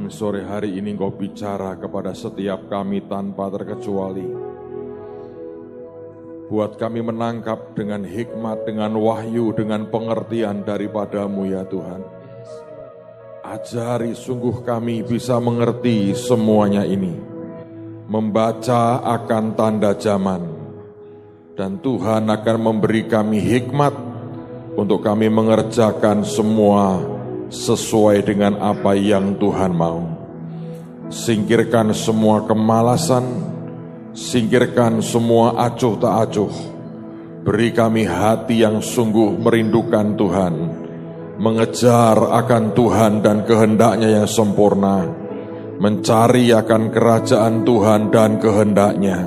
Sore hari ini Engkau bicara kepada setiap kami tanpa terkecuali. Buat kami menangkap dengan hikmat, dengan wahyu, dengan pengertian daripada-Mu ya Tuhan. Ajari sungguh kami bisa mengerti semuanya ini. Membaca akan tanda zaman. Dan Tuhan akan memberi kami hikmat untuk kami mengerjakan semua sesuai dengan apa yang Tuhan mau. Singkirkan semua kemalasan, singkirkan semua acuh tak acuh. Beri kami hati yang sungguh merindukan Tuhan, mengejar akan Tuhan dan kehendak-Nya yang sempurna, mencari akan kerajaan Tuhan dan kehendak-Nya.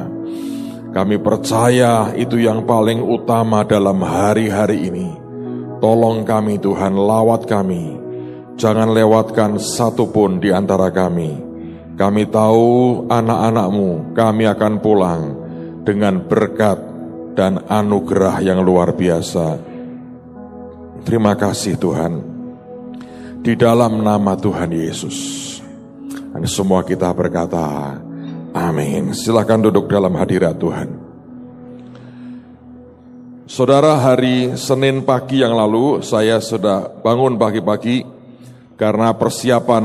Kami percaya itu yang paling utama dalam hari-hari ini. Tolong kami Tuhan, lawat kami. Jangan lewatkan satupun di antara kami. Kami tahu anak-anak-Mu, kami akan pulang dengan berkat dan anugerah yang luar biasa. Terima kasih Tuhan. Di dalam nama Tuhan Yesus. Dan semua kita berkata, amin. Silakan duduk dalam hadirat Tuhan. Saudara, hari Senin pagi yang lalu saya sudah bangun pagi-pagi karena persiapan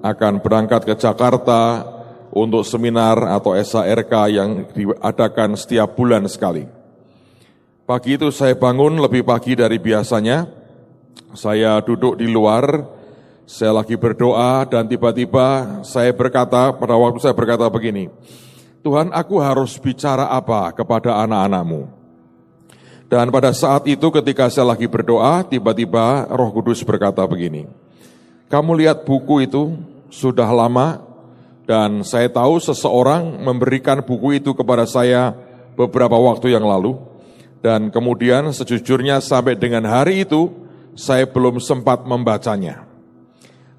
akan berangkat ke Jakarta untuk seminar atau SARK yang diadakan setiap bulan sekali. Pagi itu saya bangun lebih pagi dari biasanya. Saya duduk di luar, saya lagi berdoa dan tiba-tiba saya berkata, pada waktu saya berkata begini, Tuhan, aku harus bicara apa kepada anak-anak-Mu? Dan pada saat itu ketika saya lagi berdoa, tiba-tiba Roh Kudus berkata begini, kamu lihat buku itu sudah lama dan saya tahu seseorang memberikan buku itu kepada saya beberapa waktu yang lalu. Dan kemudian sejujurnya sampai dengan hari itu saya belum sempat membacanya.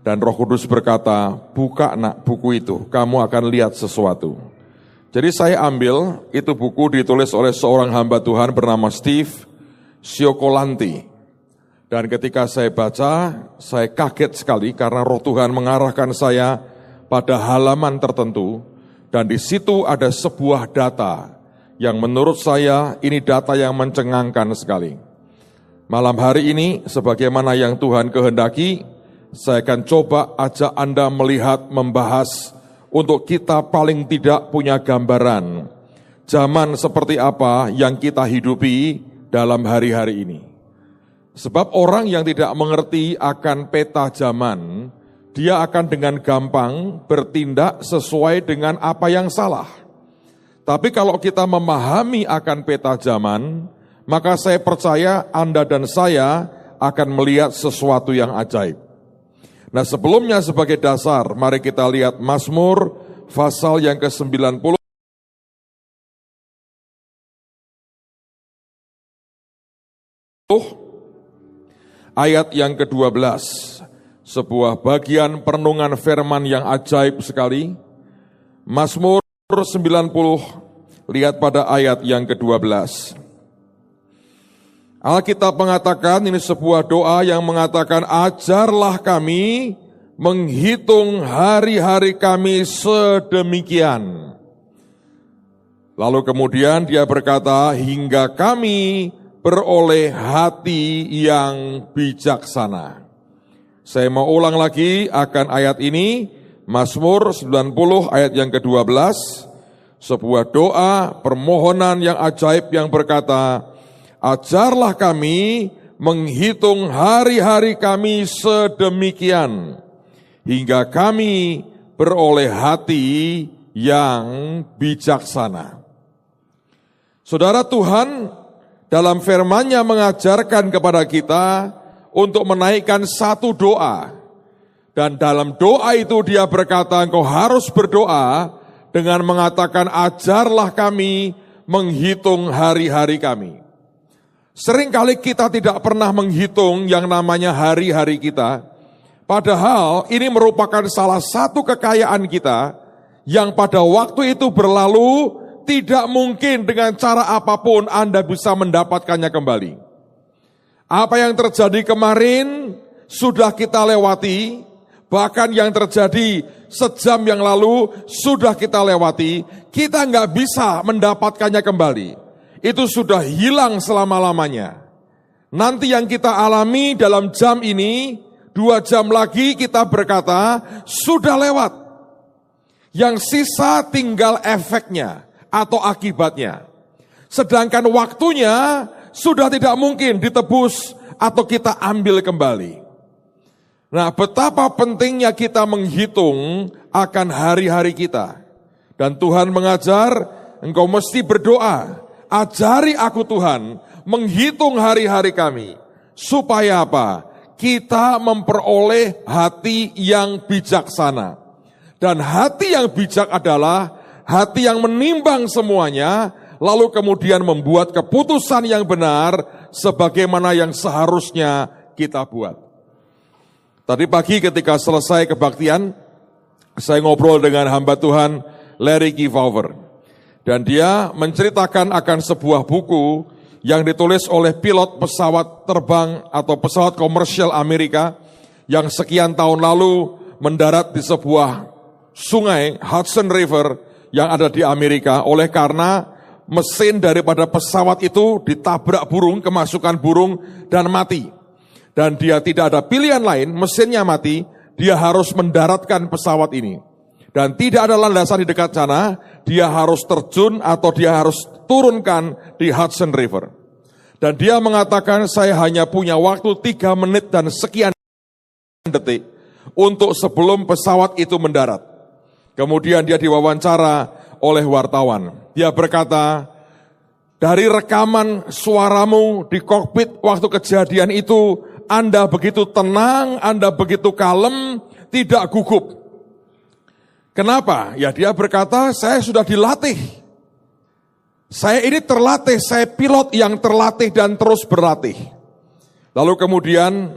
Dan Roh Kudus berkata, buka nak buku itu, kamu akan lihat sesuatu. Jadi saya ambil, itu buku ditulis oleh seorang hamba Tuhan bernama Steve Siokolanti. Dan ketika saya baca, saya kaget sekali karena Roh Tuhan mengarahkan saya pada halaman tertentu. Dan di situ ada sebuah data yang menurut saya ini data yang mencengangkan sekali. Malam hari ini, sebagaimana yang Tuhan kehendaki, saya akan coba ajak Anda melihat, membahas, untuk kita paling tidak punya gambaran zaman seperti apa yang kita hidupi dalam hari-hari ini. Sebab orang yang tidak mengerti akan peta zaman, dia akan dengan gampang bertindak sesuai dengan apa yang salah. Tapi kalau kita memahami akan peta zaman, maka saya percaya Anda dan saya akan melihat sesuatu yang ajaib. Nah, sebelumnya sebagai dasar, mari kita lihat Mazmur pasal yang ke-90. Ayat yang ke-12, sebuah bagian perenungan firman yang ajaib sekali. Mazmur 90, lihat pada ayat yang ke-12. Alkitab mengatakan, ini sebuah doa yang mengatakan, ajarlah kami menghitung hari-hari kami sedemikian. Lalu kemudian dia berkata, hingga kami beroleh hati yang bijaksana. Saya mau ulang lagi akan ayat ini, Mazmur 90 ayat yang ke-12, sebuah doa permohonan yang ajaib yang berkata, ajarlah kami menghitung hari-hari kami sedemikian, hingga kami beroleh hati yang bijaksana. Saudara, Tuhan dalam firman-Nya mengajarkan kepada kita untuk menaikkan satu doa. Dan dalam doa itu dia berkata, engkau harus berdoa dengan mengatakan, ajarlah kami menghitung hari-hari kami. Seringkali kita tidak pernah menghitung yang namanya hari-hari kita. Padahal ini merupakan salah satu kekayaan kita yang pada waktu itu berlalu, tidak mungkin dengan cara apapun Anda bisa mendapatkannya kembali. Apa yang terjadi kemarin sudah kita lewati, bahkan yang terjadi sejam yang lalu sudah kita lewati, kita nggak bisa mendapatkannya kembali. Itu sudah hilang selama-lamanya. Nanti yang kita alami dalam jam ini, 2 jam lagi kita berkata, sudah lewat. Yang sisa tinggal efeknya atau akibatnya. Sedangkan waktunya sudah tidak mungkin ditebus atau kita ambil kembali. Nah, betapa pentingnya kita menghitung akan hari-hari kita. Dan Tuhan mengajar, engkau mesti berdoa, ajari aku Tuhan, menghitung hari-hari kami. Supaya apa? Kita memperoleh hati yang bijaksana. Dan hati yang bijak adalah hati yang menimbang semuanya, lalu kemudian membuat keputusan yang benar sebagaimana yang seharusnya kita buat. Tadi pagi ketika selesai kebaktian, saya ngobrol dengan hamba Tuhan Larry Kefauver. Dan dia menceritakan akan sebuah buku yang ditulis oleh pilot pesawat terbang atau pesawat komersial Amerika yang sekian tahun lalu mendarat di sebuah sungai Hudson River yang ada di Amerika oleh karena mesin daripada pesawat itu ditabrak burung, kemasukan burung dan mati. Dan dia tidak ada pilihan lain, mesinnya mati, dia harus mendaratkan pesawat ini. Dan tidak ada landasan di dekat sana, dia harus terjun atau dia harus turunkan di Hudson River. Dan dia mengatakan, saya hanya punya waktu 3 menit dan sekian detik untuk sebelum pesawat itu mendarat. Kemudian dia diwawancara oleh wartawan. Dia berkata, dari rekaman suaramu di kokpit waktu kejadian itu, Anda begitu tenang, Anda begitu kalem, tidak gugup. Kenapa? Ya dia berkata, saya sudah dilatih. Saya ini terlatih, saya pilot yang terlatih dan terus berlatih. Lalu kemudian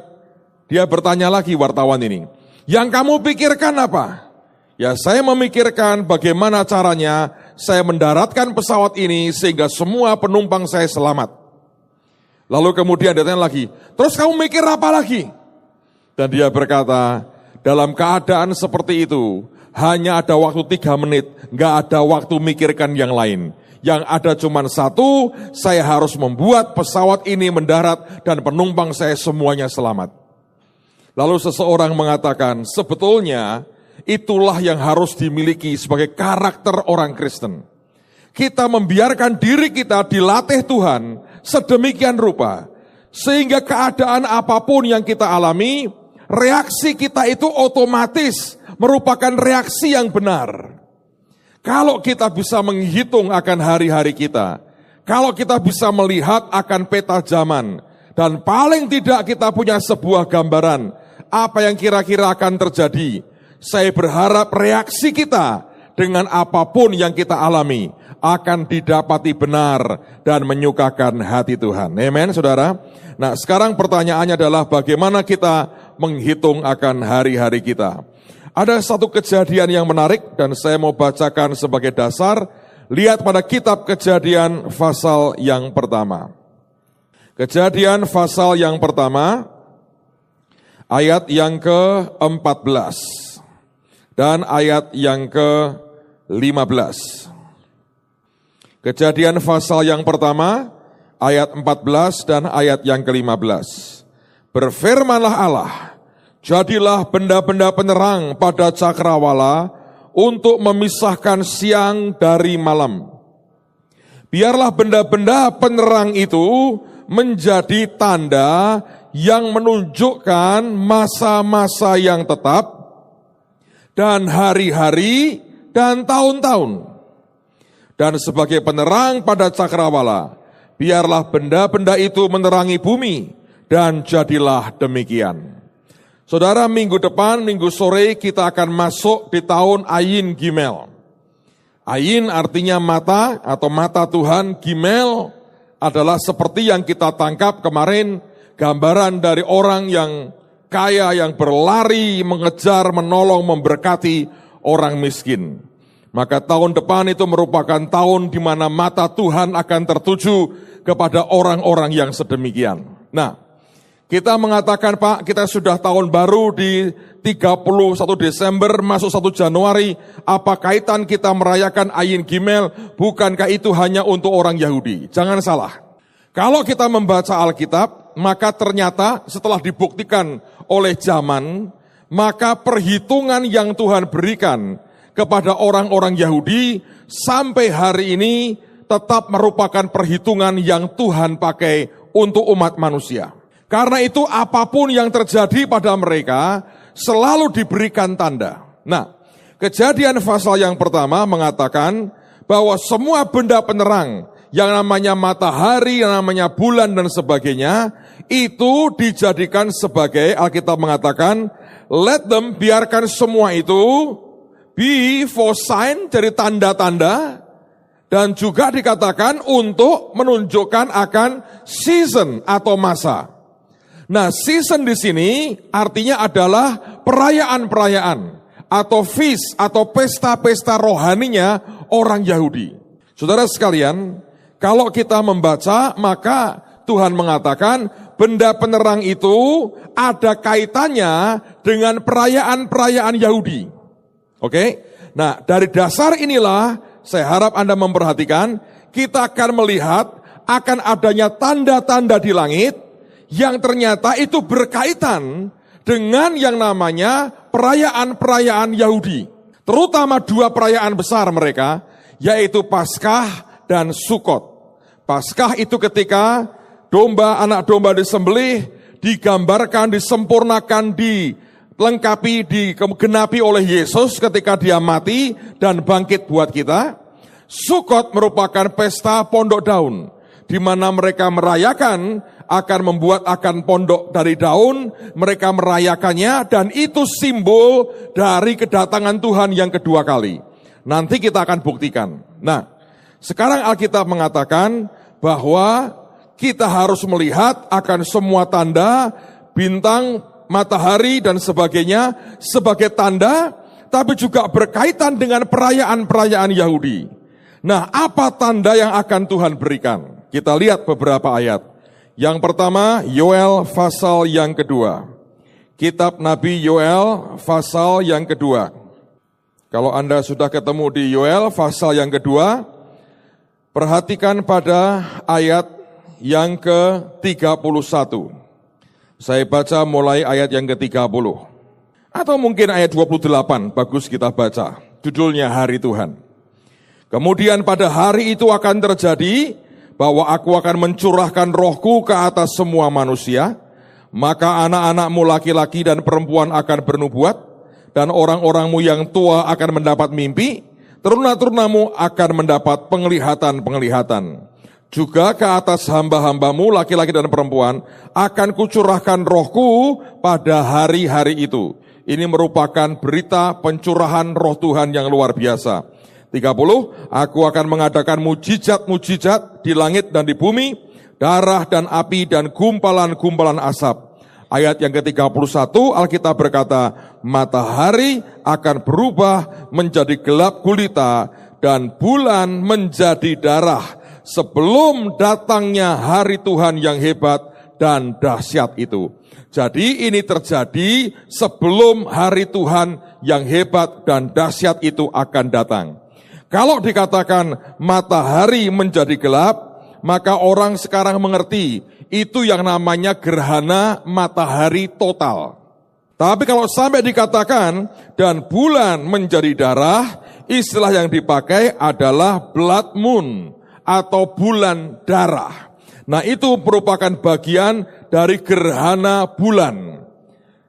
dia bertanya lagi wartawan ini, yang kamu pikirkan apa? Ya saya memikirkan bagaimana caranya saya mendaratkan pesawat ini sehingga semua penumpang saya selamat. Lalu kemudian dia tanya lagi, terus kamu mikir apa lagi? Dan dia berkata, dalam keadaan seperti itu, hanya ada waktu 3 menit, gak ada waktu mikirkan yang lain. Yang ada cuma satu, saya harus membuat pesawat ini mendarat dan penumpang saya semuanya selamat. Lalu seseorang mengatakan, sebetulnya itulah yang harus dimiliki sebagai karakter orang Kristen. Kita membiarkan diri kita dilatih Tuhan sedemikian rupa, sehingga keadaan apapun yang kita alami, reaksi kita itu otomatis merupakan reaksi yang benar. Kalau kita bisa menghitung akan hari-hari kita, kalau kita bisa melihat akan peta zaman, dan paling tidak kita punya sebuah gambaran apa yang kira-kira akan terjadi, saya berharap reaksi kita dengan apapun yang kita alami akan didapati benar dan menyukakan hati Tuhan. Amen, saudara. Nah, sekarang pertanyaannya adalah bagaimana kita menghitung akan hari-hari kita. Ada satu kejadian yang menarik dan saya mau bacakan sebagai dasar. Lihat pada kitab Kejadian pasal yang pertama. Kejadian pasal yang pertama, ayat yang ke-14 dan ayat yang ke-15. Kejadian pasal yang pertama, ayat 14 dan ayat yang ke-15. Berfirmanlah Allah, jadilah benda-benda penerang pada cakrawala untuk memisahkan siang dari malam. Biarlah benda-benda penerang itu menjadi tanda yang menunjukkan masa-masa yang tetap dan hari-hari dan tahun-tahun. Dan sebagai penerang pada cakrawala, biarlah benda-benda itu menerangi bumi, dan jadilah demikian. Saudara, minggu depan, minggu sore kita akan masuk di tahun Ayin Gimel. Ayin artinya mata atau mata Tuhan, Gimel adalah seperti yang kita tangkap kemarin, gambaran dari orang yang kaya yang berlari, mengejar, menolong, memberkati orang miskin. Maka tahun depan itu merupakan tahun di mana mata Tuhan akan tertuju kepada orang-orang yang sedemikian. Nah, Kita mengatakan, Pak, kita sudah tahun baru di 31 Desember masuk 1 Januari. Apa kaitan kita merayakan Ayin Gimel? Bukankah itu hanya untuk orang Yahudi? Jangan salah. Kalau kita membaca Alkitab, maka ternyata setelah dibuktikan oleh zaman, maka perhitungan yang Tuhan berikan kepada orang-orang Yahudi sampai hari ini tetap merupakan perhitungan yang Tuhan pakai untuk umat manusia. Karena itu apapun yang terjadi pada mereka selalu diberikan tanda. Nah, Kejadian pasal yang pertama mengatakan bahwa semua benda penerang yang namanya matahari, yang namanya bulan dan sebagainya, itu dijadikan sebagai, Alkitab mengatakan, let them, biarkan semua itu, be for sign, jadi tanda-tanda, dan juga dikatakan untuk menunjukkan akan season atau masa. Nah, season di sini artinya adalah perayaan-perayaan atau feast atau pesta-pesta rohaninya orang Yahudi. Saudara sekalian, kalau kita membaca maka Tuhan mengatakan benda penerang itu ada kaitannya dengan perayaan-perayaan Yahudi. Oke? Nah, dari dasar inilah saya harap Anda memperhatikan, kita akan melihat akan adanya tanda-tanda di langit yang ternyata itu berkaitan dengan yang namanya perayaan-perayaan Yahudi. Terutama dua perayaan besar mereka, yaitu Paskah dan Sukot. Paskah itu ketika anak domba disembelih, digambarkan, disempurnakan, dilengkapi, digenapi oleh Yesus ketika dia mati dan bangkit buat kita. Sukot merupakan pesta pondok daun, di mana mereka merayakan akan membuat akan pondok dari daun, mereka merayakannya, dan itu simbol dari kedatangan Tuhan yang kedua kali. Nanti kita akan buktikan. Nah, sekarang Alkitab mengatakan bahwa kita harus melihat akan semua tanda, bintang, matahari, dan sebagainya sebagai tanda, tapi juga berkaitan dengan perayaan-perayaan Yahudi. Nah, apa tanda yang akan Tuhan berikan? Kita lihat beberapa ayat. Yang pertama, Yoel pasal yang kedua. Kitab Nabi Yoel pasal yang kedua. Kalau Anda sudah ketemu di Yoel pasal yang kedua, perhatikan pada ayat yang ke-31. Saya baca mulai ayat yang ke-30. Atau mungkin ayat 28, bagus kita baca. Judulnya Hari Tuhan. Kemudian pada hari itu akan terjadi bahwa aku akan mencurahkan rohku ke atas semua manusia, maka anak-anakmu laki-laki dan perempuan akan bernubuat, dan orang-orangmu yang tua akan mendapat mimpi, teruna-terunamu akan mendapat penglihatan-penglihatan. Juga ke atas hamba-hambamu laki-laki dan perempuan akan kucurahkan rohku pada hari-hari itu. Ini merupakan berita pencurahan roh Tuhan yang luar biasa. 30, aku akan mengadakan mujizat-mujizat di langit dan di bumi, darah dan api dan gumpalan-gumpalan asap. Ayat yang ke-31, Alkitab berkata, matahari akan berubah menjadi gelap gulita dan bulan menjadi darah sebelum datangnya hari Tuhan yang hebat dan dahsyat itu. Jadi ini terjadi sebelum hari Tuhan yang hebat dan dahsyat itu akan datang. Kalau dikatakan matahari menjadi gelap, maka orang sekarang mengerti itu yang namanya gerhana matahari total. Tapi kalau sampai dikatakan dan bulan menjadi darah, istilah yang dipakai adalah blood moon atau bulan darah. Nah, itu merupakan bagian dari gerhana bulan.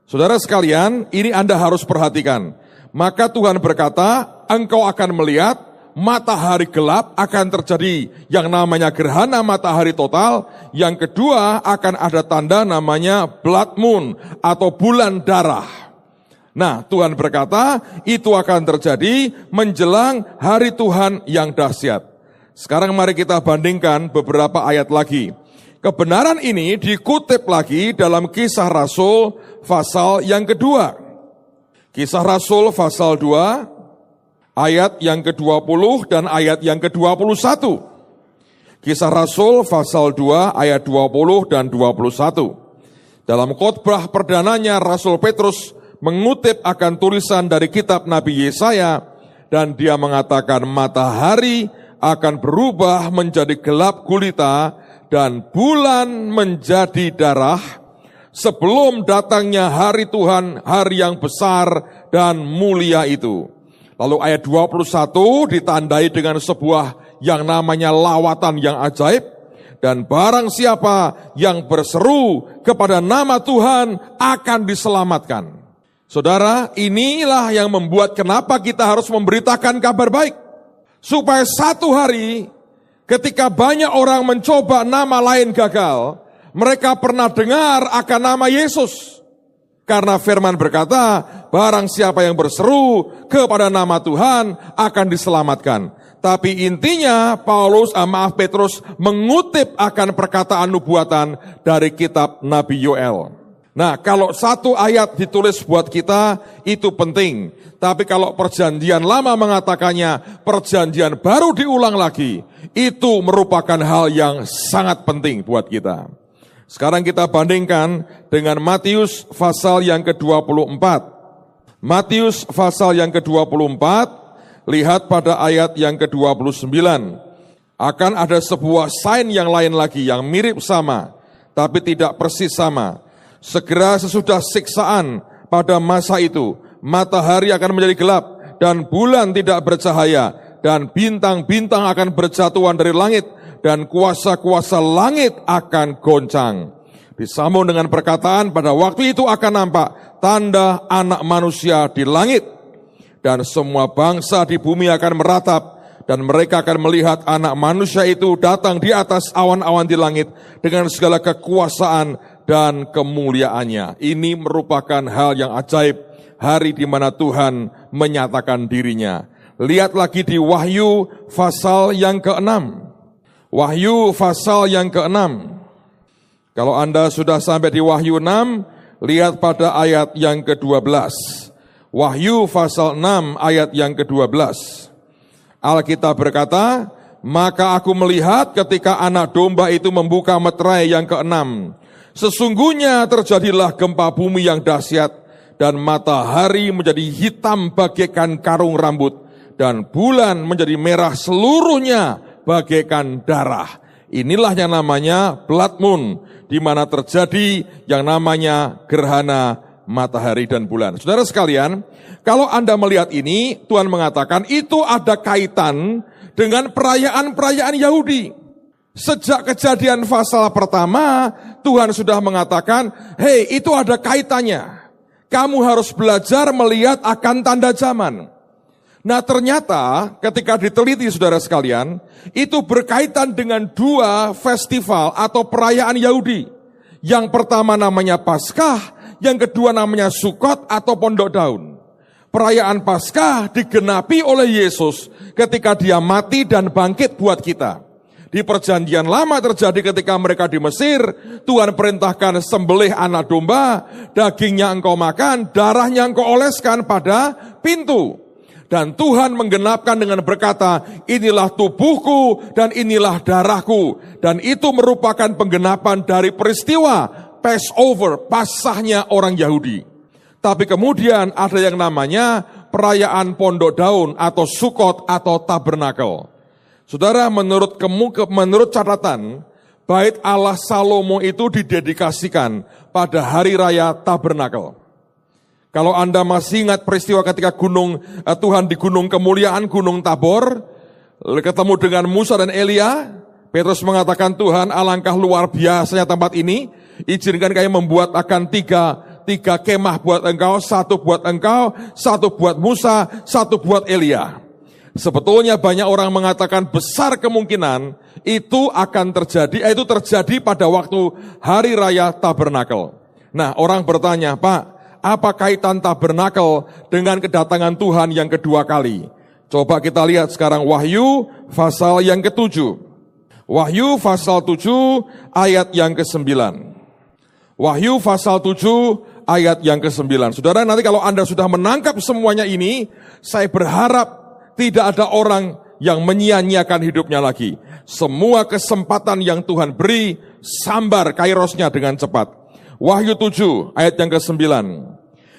Saudara sekalian, ini Anda harus perhatikan. Maka Tuhan berkata, engkau akan melihat matahari gelap, akan terjadi yang namanya gerhana matahari total. Yang kedua akan ada tanda namanya blood moon atau bulan darah. Nah, Tuhan berkata itu akan terjadi menjelang hari Tuhan yang dahsyat. Sekarang mari kita bandingkan beberapa ayat lagi. Kebenaran ini dikutip lagi dalam Kisah Rasul pasal yang kedua. Kisah Rasul pasal 2 ayat yang ke-20 dan ayat yang ke-21. Kisah Rasul pasal 2 ayat 20 dan 21. Dalam khotbah perdananya, Rasul Petrus mengutip akan tulisan dari kitab Nabi Yesaya, dan dia mengatakan matahari akan berubah menjadi gelap gulita dan bulan menjadi darah sebelum datangnya hari Tuhan, hari yang besar dan mulia itu. Lalu ayat 21 ditandai dengan sebuah yang namanya lawatan yang ajaib. Dan barang siapa yang berseru kepada nama Tuhan akan diselamatkan. Saudara, inilah yang membuat kenapa kita harus memberitakan kabar baik. Supaya satu hari ketika banyak orang mencoba nama lain gagal, mereka pernah dengar akan nama Yesus. Karena firman berkata, barang siapa yang berseru kepada nama Tuhan akan diselamatkan. Tapi intinya Petrus mengutip akan perkataan nubuatan dari kitab Nabi Yoel. Nah, kalau satu ayat ditulis buat kita itu penting. Tapi kalau perjanjian lama mengatakannya, perjanjian baru diulang lagi, itu merupakan hal yang sangat penting buat kita. Sekarang kita bandingkan dengan Matius pasal yang ke-24. Matius pasal yang ke-24, lihat pada ayat yang ke-29. Akan ada sebuah sign yang lain lagi yang mirip sama, tapi tidak persis sama. Segera sesudah siksaan pada masa itu, matahari akan menjadi gelap dan bulan tidak bercahaya dan bintang-bintang akan berjatuhan dari langit dan kuasa-kuasa langit akan goncang. Disambung dengan perkataan pada waktu itu akan nampak tanda anak manusia di langit. Dan semua bangsa di bumi akan meratap dan mereka akan melihat anak manusia itu datang di atas awan-awan di langit dengan segala kekuasaan dan kemuliaannya. Ini merupakan hal yang ajaib, hari di mana Tuhan menyatakan dirinya. Lihat lagi di Wahyu pasal yang ke-6. Wahyu pasal yang ke-6. Kalau Anda sudah sampai di Wahyu 6, lihat pada ayat yang ke-12. Wahyu pasal 6 ayat yang ke-12. Alkitab berkata, maka aku melihat ketika anak domba itu membuka meterai yang ke-6. Sesungguhnya terjadilah gempa bumi yang dahsyat, dan matahari menjadi hitam bagaikan karung rambut, dan bulan menjadi merah seluruhnya bagaikan darah. Inilah yang namanya blood moon, di mana terjadi yang namanya gerhana matahari dan bulan. Saudara sekalian, kalau Anda melihat ini, Tuhan mengatakan itu ada kaitan dengan perayaan-perayaan Yahudi. Sejak kejadian pasal pertama, Tuhan sudah mengatakan, hei, itu ada kaitannya. Kamu harus belajar melihat akan tanda zaman. Nah, ternyata ketika diteliti saudara sekalian, itu berkaitan dengan dua festival atau perayaan Yahudi. Yang pertama namanya Paskah, yang kedua namanya Sukot atau Pondok Daun. Perayaan Paskah digenapi oleh Yesus ketika dia mati dan bangkit buat kita. Di perjanjian lama terjadi ketika mereka di Mesir, Tuhan perintahkan sembelih anak domba, dagingnya engkau makan, darahnya engkau oleskan pada pintu. Dan Tuhan menggenapkan dengan berkata, inilah tubuhku dan inilah darahku. Dan itu merupakan penggenapan dari peristiwa Passover, Paskahnya orang Yahudi. Tapi kemudian ada yang namanya perayaan Pondok Daun atau Sukot atau Tabernakel. Saudara, menurut catatan, Bait Allah Salomo itu didedikasikan pada hari raya Tabernakel. Kalau Anda masih ingat peristiwa ketika Tuhan di gunung kemuliaan, Gunung Tabor, ketemu dengan Musa dan Elia, Petrus mengatakan, Tuhan, alangkah luar biasanya tempat ini, izinkan kami membuat akan tiga kemah buat engkau, satu buat engkau, satu buat Musa, satu buat Elia. Sebetulnya banyak orang mengatakan besar kemungkinan itu akan terjadi, itu terjadi pada waktu hari raya Tabernakel. Nah, orang bertanya, Pak, apa kaitan Tabernakel dengan kedatangan Tuhan yang kedua kali? Coba kita lihat sekarang Wahyu pasal yang ke-7. Wahyu pasal 7 ayat yang ke-9. Wahyu pasal 7 ayat yang ke-9. Saudara, nanti kalau Anda sudah menangkap semuanya ini, saya berharap tidak ada orang yang menyia-nyiakan hidupnya lagi. Semua kesempatan yang Tuhan beri, sambar kairosnya dengan cepat. Wahyu 7 ayat yang ke-9.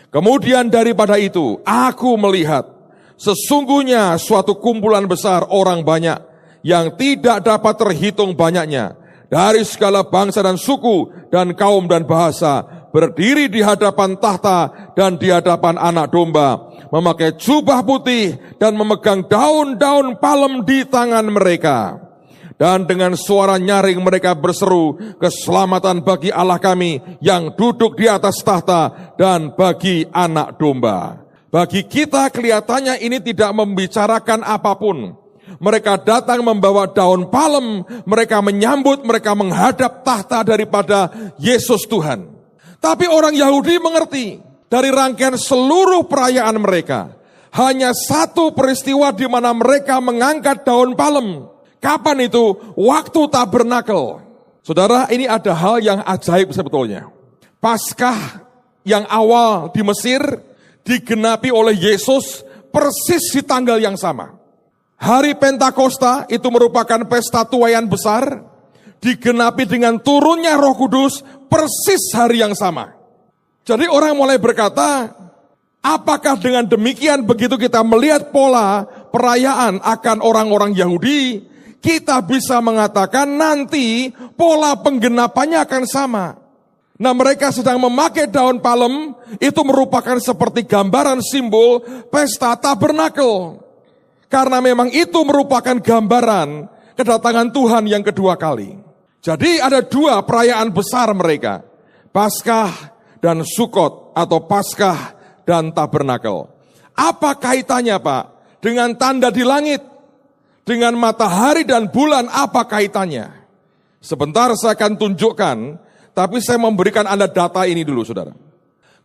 Kemudian daripada itu, aku melihat sesungguhnya suatu kumpulan besar orang banyak yang tidak dapat terhitung banyaknya, dari segala bangsa dan suku dan kaum dan bahasa, berdiri di hadapan tahta dan di hadapan Anak Domba, memakai jubah putih dan memegang daun-daun palem di tangan mereka. Dan dengan suara nyaring mereka berseru, keselamatan bagi Allah kami yang duduk di atas tahta dan bagi Anak Domba. Bagi kita kelihatannya ini tidak membicarakan apapun. Mereka datang membawa daun palem, mereka menyambut, mereka menghadap tahta daripada Yesus Tuhan. Tapi orang Yahudi mengerti, dari rangkaian seluruh perayaan mereka, hanya satu peristiwa di mana mereka mengangkat daun palem. Kapan itu? Waktu tabernakel. Saudara, ini ada hal yang ajaib sebetulnya. Paskah yang awal di Mesir digenapi oleh Yesus persis di tanggal yang sama. Hari Pentakosta itu merupakan pesta tuaian besar, digenapi dengan turunnya Roh Kudus persis hari yang sama. Jadi orang mulai berkata, apakah dengan demikian begitu kita melihat pola perayaan akan orang-orang Yahudi, kita bisa mengatakan nanti pola penggenapannya akan sama. Nah, mereka sedang memakai daun palem, itu merupakan seperti gambaran simbol pesta tabernakel. Karena memang itu merupakan gambaran kedatangan Tuhan yang kedua kali. Jadi ada dua perayaan besar mereka, Paskah dan Sukot atau Paskah dan Tabernakel. Apa kaitannya, Pak? Dengan tanda di langit? Dengan matahari dan bulan, apa kaitannya? Sebentar saya akan tunjukkan, tapi saya memberikan Anda data ini dulu, saudara.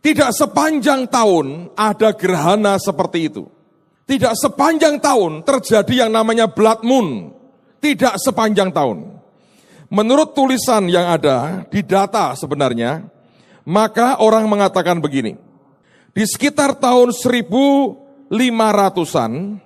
Tidak sepanjang tahun ada gerhana seperti itu. Tidak sepanjang tahun terjadi yang namanya blood moon. Tidak sepanjang tahun. Menurut tulisan yang ada di data sebenarnya, maka orang mengatakan begini. Di sekitar tahun 1500-an,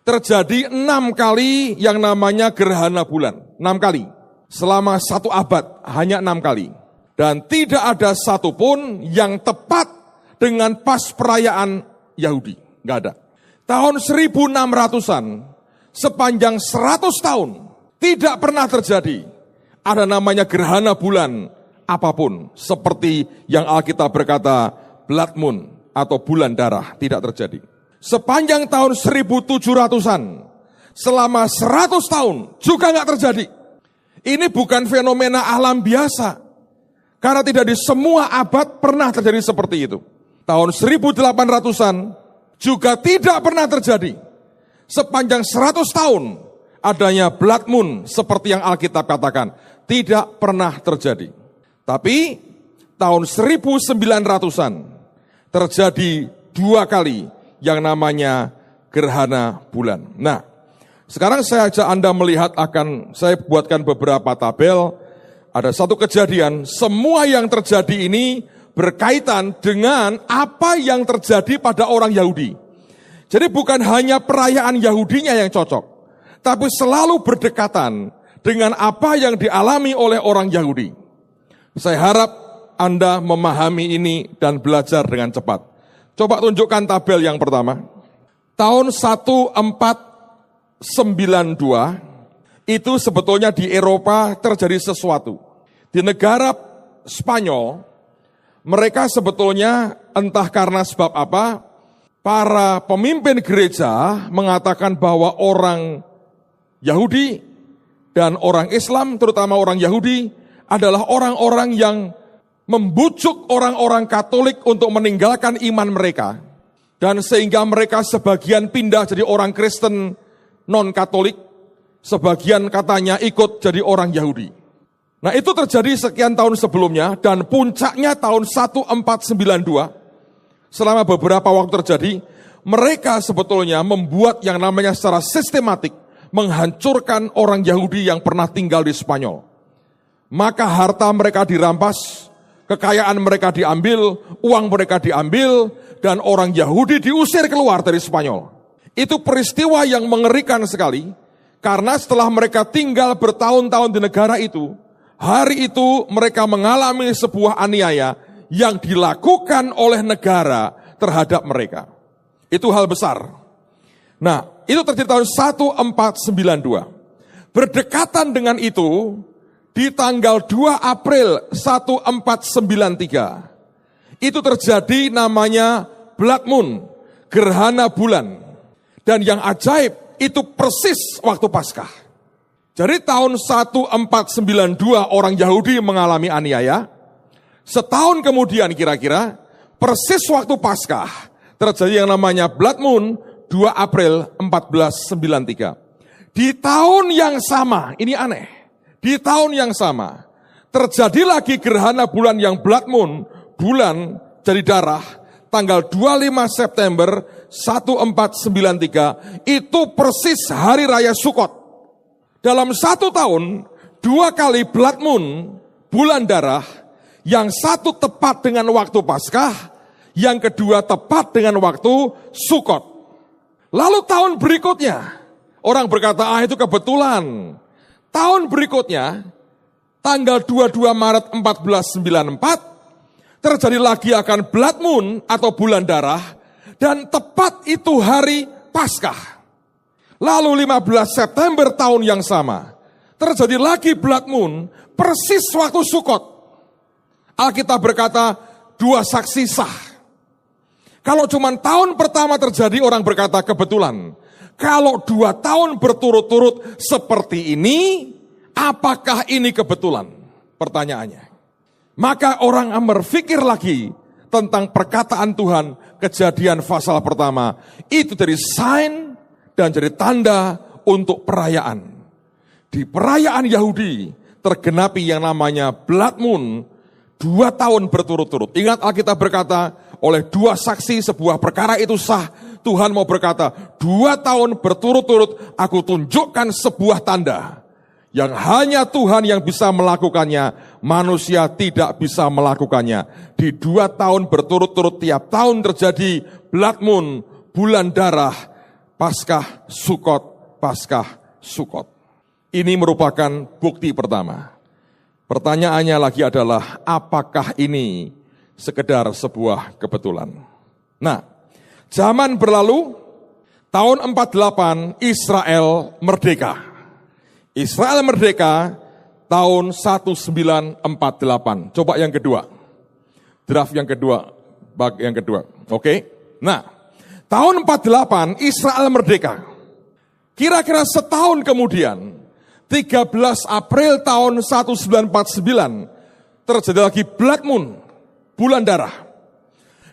terjadi 6 kali yang namanya gerhana bulan. 6 kali. Selama 1 abad, hanya 6 kali. Dan tidak ada satupun yang tepat dengan pas perayaan Yahudi. Nggak ada. Tahun 1600-an, sepanjang 100 tahun, tidak pernah terjadi. Ada namanya gerhana bulan apapun. Seperti yang Alkitab berkata, blood moon atau bulan darah, tidak terjadi. Sepanjang tahun 1700-an, selama 100 tahun juga nggak terjadi. Ini bukan fenomena alam biasa. Karena tidak di semua abad pernah terjadi seperti itu. Tahun 1800-an juga tidak pernah terjadi. Sepanjang 100 tahun adanya blood moon seperti yang Alkitab katakan. Tidak pernah terjadi. Tapi tahun 1900-an terjadi 2 kali yang namanya gerhana bulan. Nah, sekarang saya ajak Anda melihat saya buatkan beberapa tabel. Ada satu kejadian, semua yang terjadi ini berkaitan dengan apa yang terjadi pada orang Yahudi. Jadi bukan hanya perayaan Yahudinya yang cocok, tapi selalu berdekatan dengan apa yang dialami oleh orang Yahudi. Saya harap Anda memahami ini dan belajar dengan cepat. Coba tunjukkan tabel yang pertama. Tahun 1492, itu sebetulnya di Eropa terjadi sesuatu. Di negara Spanyol, mereka sebetulnya entah karena sebab apa, para pemimpin gereja mengatakan bahwa orang Yahudi dan orang Islam, terutama orang Yahudi, adalah orang-orang yang membujuk orang-orang Katolik untuk meninggalkan iman mereka. Dan sehingga mereka sebagian pindah jadi orang Kristen non-Katolik, sebagian katanya ikut jadi orang Yahudi. Nah, itu terjadi sekian tahun sebelumnya dan puncaknya tahun 1492. Selama beberapa waktu terjadi, mereka sebetulnya membuat yang namanya secara sistematik menghancurkan orang Yahudi yang pernah tinggal di Spanyol. Maka harta mereka dirampas, kekayaan mereka diambil, uang mereka diambil, dan orang Yahudi diusir keluar dari Spanyol. Itu peristiwa yang mengerikan sekali. Karena setelah mereka tinggal bertahun-tahun di negara itu, Hari itu mereka mengalami sebuah aniaya yang dilakukan oleh negara terhadap mereka. Itu hal besar. Nah, itu terjadi tahun 1492. Berdekatan dengan itu, di tanggal 2 April 1493, itu terjadi namanya Blood Moon, gerhana bulan. Dan yang ajaib, itu persis waktu Paskah. Jadi tahun 1492 orang Yahudi mengalami aniaya. Setahun kemudian kira-kira, persis waktu Paskah, terjadi yang namanya Blood Moon, 2 April 1493. Di tahun yang sama, ini aneh, di tahun yang sama, terjadi lagi gerhana bulan yang Blood Moon, bulan jadi darah, tanggal 25 September 1493, itu persis hari raya Sukot. Dalam satu tahun, 2 kali Blood Moon, bulan darah, yang satu tepat dengan waktu Paskah, yang kedua tepat dengan waktu Sukot. Lalu tahun berikutnya, orang berkata, itu kebetulan. Tahun berikutnya, tanggal 22 Maret 1494, terjadi lagi akan Blood Moon atau bulan darah, dan tepat itu hari Paskah. Lalu 15 September tahun yang sama, terjadi lagi Blood Moon, persis waktu Sukot. Alkitab berkata, 2 saksi sah. Kalau cuma tahun pertama terjadi, orang berkata kebetulan. Kalau 2 tahun berturut-turut seperti ini, apakah ini kebetulan? Pertanyaannya. Maka orang berpikir lagi tentang perkataan Tuhan, Kejadian pasal pertama. Itu dari sign dan jadi tanda untuk perayaan. Di perayaan Yahudi tergenapi yang namanya Blood Moon, 2 tahun berturut-turut. Ingat Alkitab berkata, oleh 2 saksi sebuah perkara itu sah. Tuhan mau berkata, 2 tahun berturut-turut aku tunjukkan sebuah tanda. Yang hanya Tuhan yang bisa melakukannya, manusia tidak bisa melakukannya. Di 2 tahun berturut-turut tiap tahun terjadi Blood Moon, bulan darah, Paskah, Sukot, Paskah, Sukot. Ini merupakan bukti pertama. Pertanyaannya lagi adalah, apakah ini sekedar sebuah kebetulan? Nah, zaman berlalu, tahun 48 Israel merdeka. Israel merdeka tahun 1948. Coba yang kedua. Draft yang kedua, bag yang kedua. Oke. Nah, tahun 48 Israel merdeka. Kira-kira setahun kemudian, 13 April tahun 1949, terjadi lagi Blood Moon, bulan darah.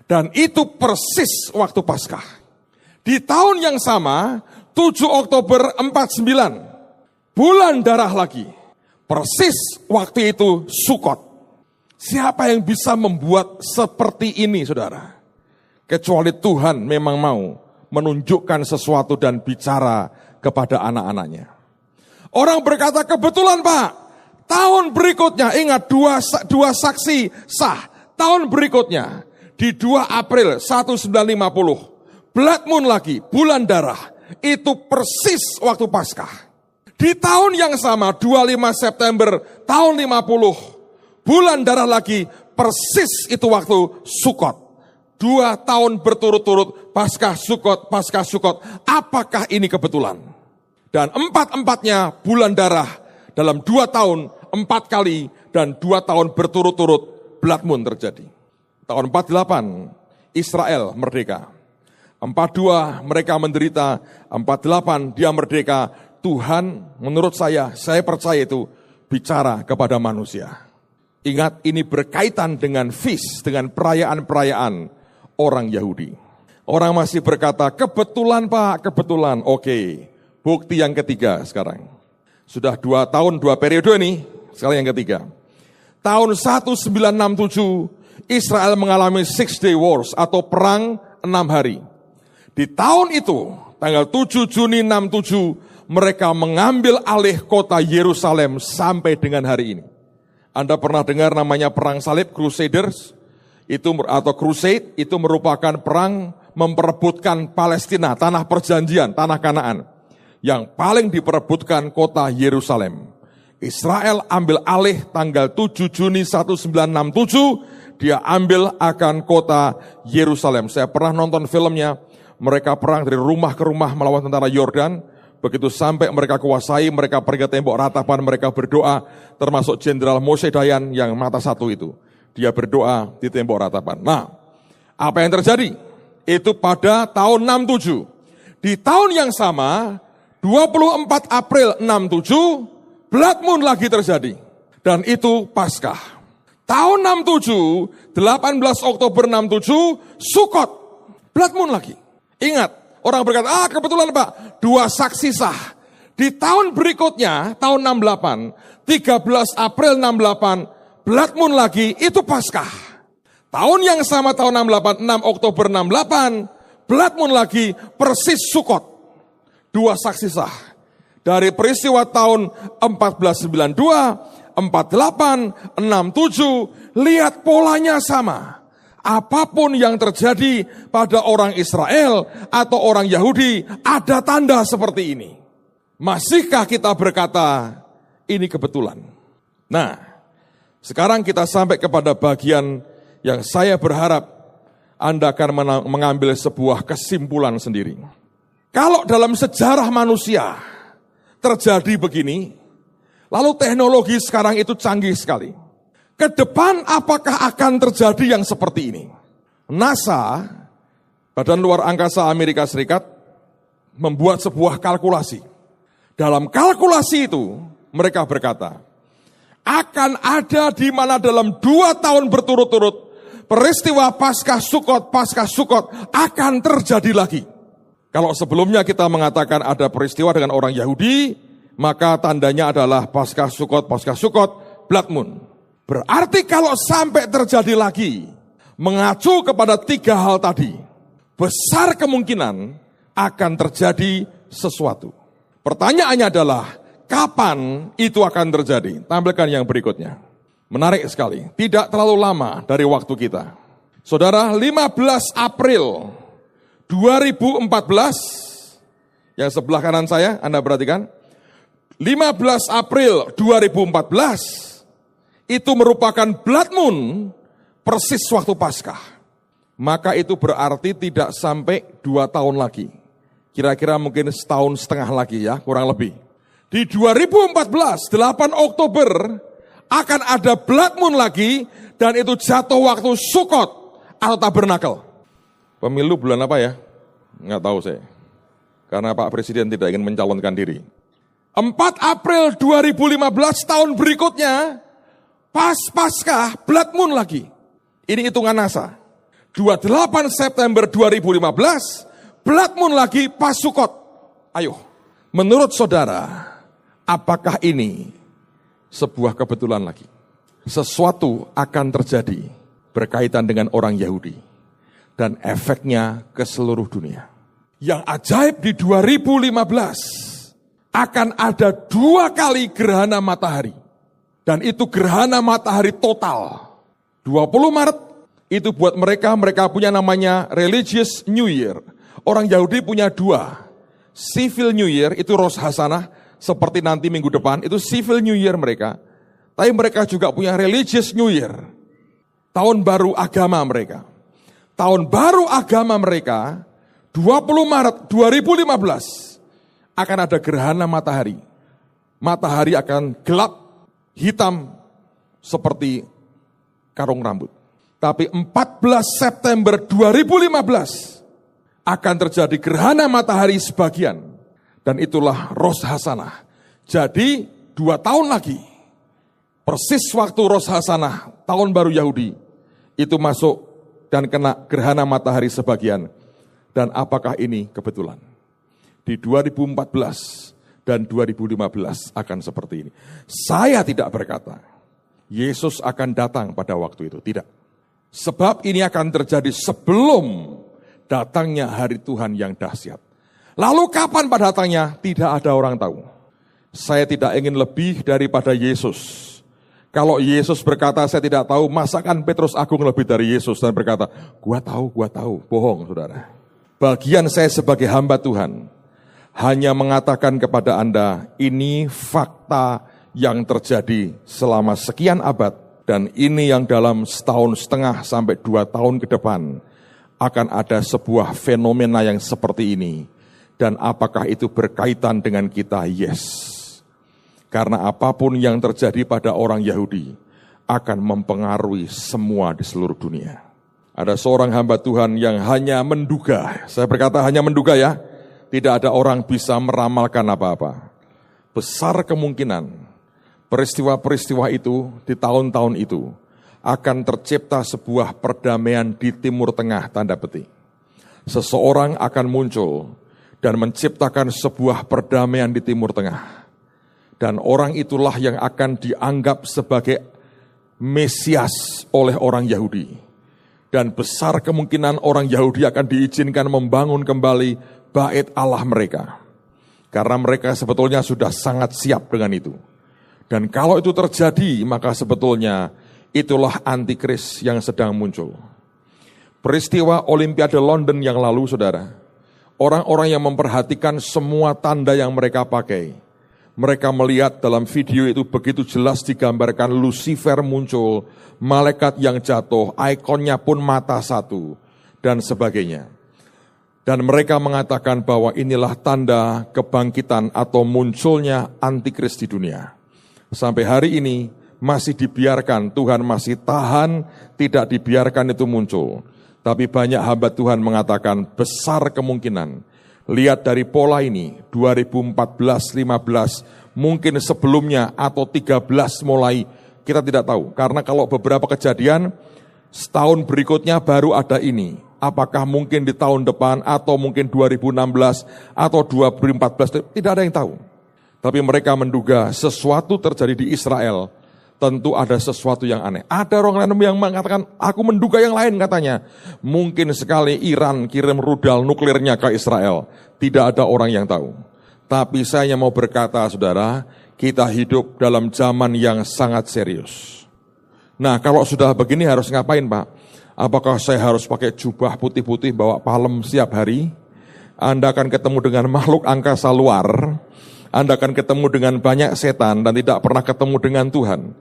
Dan itu persis waktu Paskah. Di tahun yang sama, 7 Oktober 49, bulan darah lagi. Persis waktu itu Sukot. Siapa yang bisa membuat seperti ini, saudara? Kecuali Tuhan memang mau menunjukkan sesuatu dan bicara kepada anak-anaknya. Orang berkata, kebetulan Pak, tahun berikutnya, ingat dua saksi sah. Tahun berikutnya, di 2 April 1950, Blood Moon lagi, bulan darah. Itu persis waktu Paskah. Di tahun yang sama, 25 September tahun 50, bulan darah lagi, persis itu waktu Sukot. 2 tahun berturut-turut, Paskah, Sukot, Paskah, Sukot. Apakah ini kebetulan? Dan 4-empatnya bulan darah dalam 2 tahun, 4 kali, dan 2 tahun berturut-turut Blood Moon terjadi. Tahun 48, Israel merdeka. 42 mereka menderita, 48 dia merdeka. Tuhan menurut saya percaya itu bicara kepada manusia. Ingat, ini berkaitan dengan feast, dengan perayaan-perayaan orang Yahudi. Orang masih berkata, kebetulan Pak, kebetulan. Oke, bukti yang ketiga sekarang. Sudah 2 tahun, 2 periode ini, sekarang yang ketiga. Tahun 1967, Israel mengalami 6-day wars atau perang 6 hari. Di tahun itu, tanggal 7 Juni 67, mereka mengambil alih kota Yerusalem sampai dengan hari ini. Anda pernah dengar namanya perang salib, Crusaders? Itu atau Crusade, itu merupakan perang memperebutkan Palestina, tanah perjanjian, tanah Kanaan. Yang paling diperebutkan kota Yerusalem. Israel ambil alih tanggal 7 Juni 1967, dia ambil akan kota Yerusalem. Saya pernah nonton filmnya, mereka perang dari rumah ke rumah melawan tentara Yordan. Begitu sampai mereka kuasai, mereka pergi ke tembok ratapan, mereka berdoa, termasuk Jenderal Moshe Dayan yang mata satu itu. Dia berdoa di tembok ratapan. Nah, apa yang terjadi? Itu pada tahun 67. Di tahun yang sama, 24 April 67, Blood Moon lagi terjadi. Dan itu Paskah. Tahun 67, 18 Oktober 67, Sukot. Blood Moon lagi. Ingat, orang berkata, kebetulan Pak, 2 saksi sah. Di tahun berikutnya, tahun 68, 13 April 68, Blood Moon lagi, itu Paskah. Tahun yang sama tahun 68, 6 Oktober 68, Blood Moon lagi, persis Sukot. 2 saksi sah. Dari peristiwa tahun 1492, 48, 67, lihat polanya sama. Apapun yang terjadi pada orang Israel atau orang Yahudi, ada tanda seperti ini. Masihkah kita berkata, ini kebetulan? Nah, sekarang kita sampai kepada bagian yang saya berharap Anda akan mengambil sebuah kesimpulan sendiri. Kalau dalam sejarah manusia terjadi begini, lalu teknologi sekarang itu canggih sekali. Ke depan apakah akan terjadi yang seperti ini? NASA, Badan Luar Angkasa Amerika Serikat, membuat sebuah kalkulasi. Dalam kalkulasi itu, mereka berkata, akan ada di mana dalam 2 tahun berturut-turut, peristiwa Paskah Sukot akan terjadi lagi. Kalau sebelumnya kita mengatakan ada peristiwa dengan orang Yahudi, maka tandanya adalah Paskah Sukot, Blood Moon. Berarti kalau sampai terjadi lagi, mengacu kepada 3 hal tadi, besar kemungkinan akan terjadi sesuatu. Pertanyaannya adalah, kapan itu akan terjadi? Tampilkan yang berikutnya. Menarik sekali, tidak terlalu lama dari waktu kita. Saudara, 15 April 2014, yang sebelah kanan saya, Anda perhatikan, 15 April 2014, itu merupakan Blood Moon, persis waktu Paskah. Maka itu berarti tidak sampai 2 tahun lagi. Kira-kira mungkin 1,5 tahun lagi ya, kurang lebih. Di 2014, 8 Oktober, akan ada Blood Moon lagi, dan itu jatuh waktu Sukot atau Tabernakel. Pemilu bulan apa ya? Nggak tahu saya. Karena Pak Presiden tidak ingin mencalonkan diri. 4 April 2015 tahun berikutnya, pas Paskah, Blood Moon lagi. Ini hitungan NASA. 28 September 2015, Blood Moon lagi pas Sukot. Ayo, menurut saudara, apakah ini sebuah kebetulan lagi? Sesuatu akan terjadi berkaitan dengan orang Yahudi. Dan efeknya ke seluruh dunia. Yang ajaib di 2015, akan ada 2 kali gerhana matahari. Dan itu gerhana matahari total. 20 Maret, itu buat mereka punya namanya Religious New Year. Orang Yahudi punya 2. Civil New Year, itu Rosh Hashanah, seperti nanti minggu depan, itu Civil New Year mereka. Tapi mereka juga punya Religious New Year. Tahun baru agama mereka. Tahun baru agama mereka, 20 Maret 2015, akan ada gerhana matahari. Matahari akan gelap, hitam, seperti karung rambut. Tapi 14 September 2015, akan terjadi gerhana matahari sebagian. Dan itulah Rosh Hashanah. Jadi 2 tahun lagi, persis waktu Rosh Hashanah, tahun baru Yahudi, itu masuk dan kena gerhana matahari sebagian. Dan apakah ini kebetulan? Di 2014 dan 2015 akan seperti ini. Saya tidak berkata, Yesus akan datang pada waktu itu. Tidak. Sebab ini akan terjadi sebelum datangnya hari Tuhan yang dahsyat. Lalu kapan pada datangnya? Tidak ada orang tahu. Saya tidak ingin lebih daripada Yesus. Kalau Yesus berkata, saya tidak tahu, masakan Petrus Agung lebih dari Yesus dan berkata, gua tahu. Bohong, saudara. Bagian saya sebagai hamba Tuhan, hanya mengatakan kepada Anda, ini fakta yang terjadi selama sekian abad, dan ini yang dalam setahun setengah sampai 2 tahun ke depan akan ada sebuah fenomena yang seperti ini. Dan apakah itu berkaitan dengan kita? Yes. Karena apapun yang terjadi pada orang Yahudi akan mempengaruhi semua di seluruh dunia. Ada seorang hamba Tuhan yang hanya menduga, saya berkata hanya menduga ya, tidak ada orang bisa meramalkan apa-apa. Besar kemungkinan peristiwa-peristiwa itu di tahun-tahun itu akan tercipta sebuah perdamaian di Timur Tengah, tanda petik. Seseorang akan muncul dan menciptakan sebuah perdamaian di Timur Tengah. Dan orang itulah yang akan dianggap sebagai Mesias oleh orang Yahudi. Dan besar kemungkinan orang Yahudi akan diizinkan membangun kembali bait Allah mereka. Karena mereka sebetulnya sudah sangat siap dengan itu. Dan kalau itu terjadi, maka sebetulnya itulah antikris yang sedang muncul. Peristiwa Olimpiade London yang lalu, saudara, orang-orang yang memperhatikan semua tanda yang mereka pakai, mereka melihat dalam video itu begitu jelas digambarkan Lucifer muncul, malaikat yang jatuh, ikonnya pun mata satu, dan sebagainya. Dan mereka mengatakan bahwa inilah tanda kebangkitan atau munculnya antikris di dunia. Sampai hari ini masih dibiarkan, Tuhan masih tahan, tidak dibiarkan itu muncul. Tapi banyak hamba Tuhan mengatakan besar kemungkinan. Lihat dari pola ini, 2014-15, mungkin sebelumnya atau 13 mulai, kita tidak tahu. Karena kalau beberapa kejadian, setahun berikutnya baru ada ini. Apakah mungkin di tahun depan, atau mungkin 2016, atau 2014, tidak ada yang tahu. Tapi mereka menduga sesuatu terjadi di Israel, tentu ada sesuatu yang aneh. Ada orang lain yang mengatakan, aku menduga yang lain katanya. Mungkin sekali Iran kirim rudal nuklirnya ke Israel. Tidak ada orang yang tahu. Tapi saya mau berkata, saudara, kita hidup dalam zaman yang sangat serius. Nah, kalau sudah begini harus ngapain, Pak? Apakah saya harus pakai jubah putih-putih, bawa palem setiap hari? Anda akan ketemu dengan makhluk angkasa luar. Anda akan ketemu dengan banyak setan dan tidak pernah ketemu dengan Tuhan.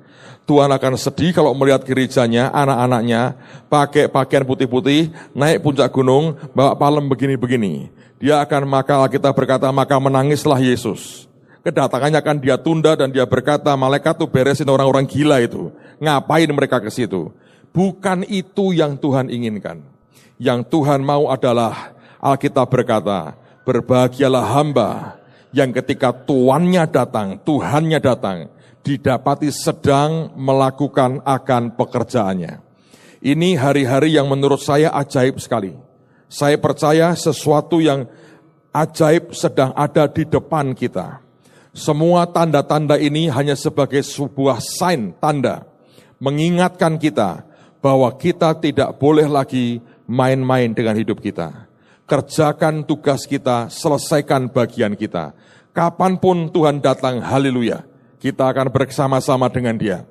Tuhan akan sedih kalau melihat gerejanya, anak-anaknya pakai pakaian putih-putih, naik puncak gunung, bawa palem begini-begini. Dia akan, maka Alkitab berkata, maka menangislah Yesus. Kedatangannya akan dia tunda dan dia berkata, malaikat tuh beresin orang-orang gila itu. Ngapain mereka ke situ? Bukan itu yang Tuhan inginkan. Yang Tuhan mau adalah, Alkitab berkata, berbahagialah hamba yang ketika tuannya datang, Tuhannya datang, didapati sedang melakukan akan pekerjaannya. Ini hari-hari yang menurut saya ajaib sekali. Saya percaya sesuatu yang ajaib sedang ada di depan kita. Semua tanda-tanda ini hanya sebagai sebuah sign, tanda, mengingatkan kita bahwa kita tidak boleh lagi main-main dengan hidup kita. Kerjakan tugas kita, selesaikan bagian kita. Kapanpun Tuhan datang, haleluya, kita akan bersama-sama dengan Dia.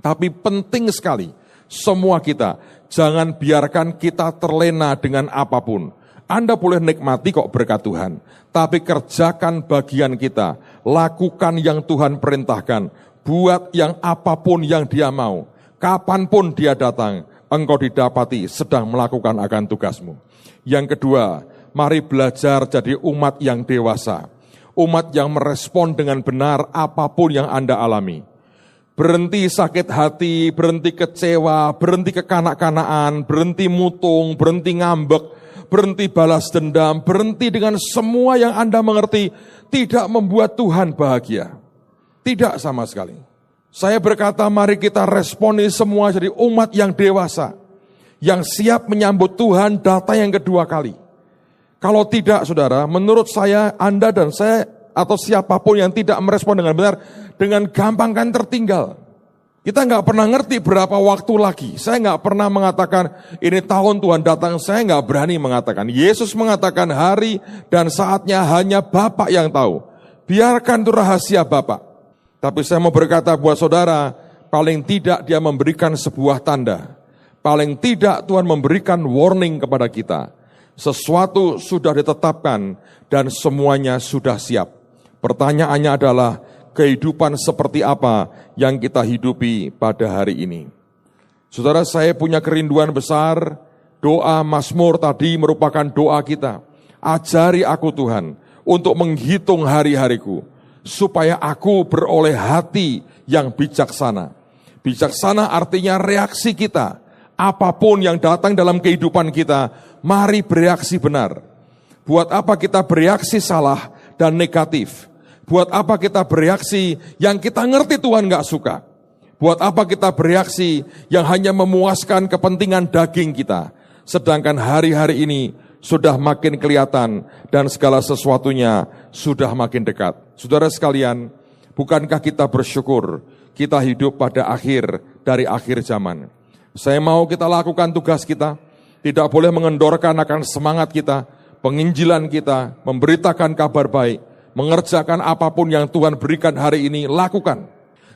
Tapi penting sekali, semua kita, jangan biarkan kita terlena dengan apapun. Anda boleh nikmati kok berkat Tuhan, tapi kerjakan bagian kita, lakukan yang Tuhan perintahkan, buat yang apapun yang Dia mau. Kapanpun Dia datang, engkau didapati sedang melakukan akan tugasmu. Yang kedua, mari belajar jadi umat yang dewasa. Umat yang merespon dengan benar apapun yang Anda alami. Berhenti sakit hati, berhenti kecewa, berhenti kekanak-kanaan, berhenti mutung, berhenti ngambek, berhenti balas dendam, berhenti dengan semua yang Anda mengerti tidak membuat Tuhan bahagia. Tidak sama sekali. Saya berkata, mari kita responi semua jadi umat yang dewasa, yang siap menyambut Tuhan datang yang kedua kali. Kalau tidak, saudara, menurut saya, Anda dan saya, atau siapapun yang tidak merespon dengan benar, dengan gampang kan tertinggal. Kita nggak pernah ngerti berapa waktu lagi. Saya nggak pernah mengatakan, ini tahun Tuhan datang, saya nggak berani mengatakan. Yesus mengatakan hari dan saatnya hanya Bapa yang tahu. Biarkan itu rahasia Bapa. Tapi saya mau berkata buat saudara, paling tidak Dia memberikan sebuah tanda. Paling tidak Tuhan memberikan warning kepada kita. Sesuatu sudah ditetapkan dan semuanya sudah siap. Pertanyaannya adalah, kehidupan seperti apa yang kita hidupi pada hari ini. Saudara, saya punya kerinduan besar, doa Mazmur tadi merupakan doa kita. Ajari aku Tuhan untuk menghitung hari-hariku, supaya aku beroleh hati yang bijaksana. Bijaksana artinya reaksi kita. Apapun yang datang dalam kehidupan kita, mari bereaksi benar. Buat apa kita bereaksi salah dan negatif? Buat apa kita bereaksi yang kita ngerti Tuhan gak suka? Buat apa kita bereaksi yang hanya memuaskan kepentingan daging kita? Sedangkan hari-hari ini sudah makin kelihatan dan segala sesuatunya sudah makin dekat. Saudara sekalian, bukankah kita bersyukur kita hidup pada akhir dari akhir zaman? Saya mau kita lakukan tugas kita, tidak boleh mengendorkan akan semangat kita, penginjilan kita, memberitakan kabar baik, mengerjakan apapun yang Tuhan berikan hari ini, lakukan.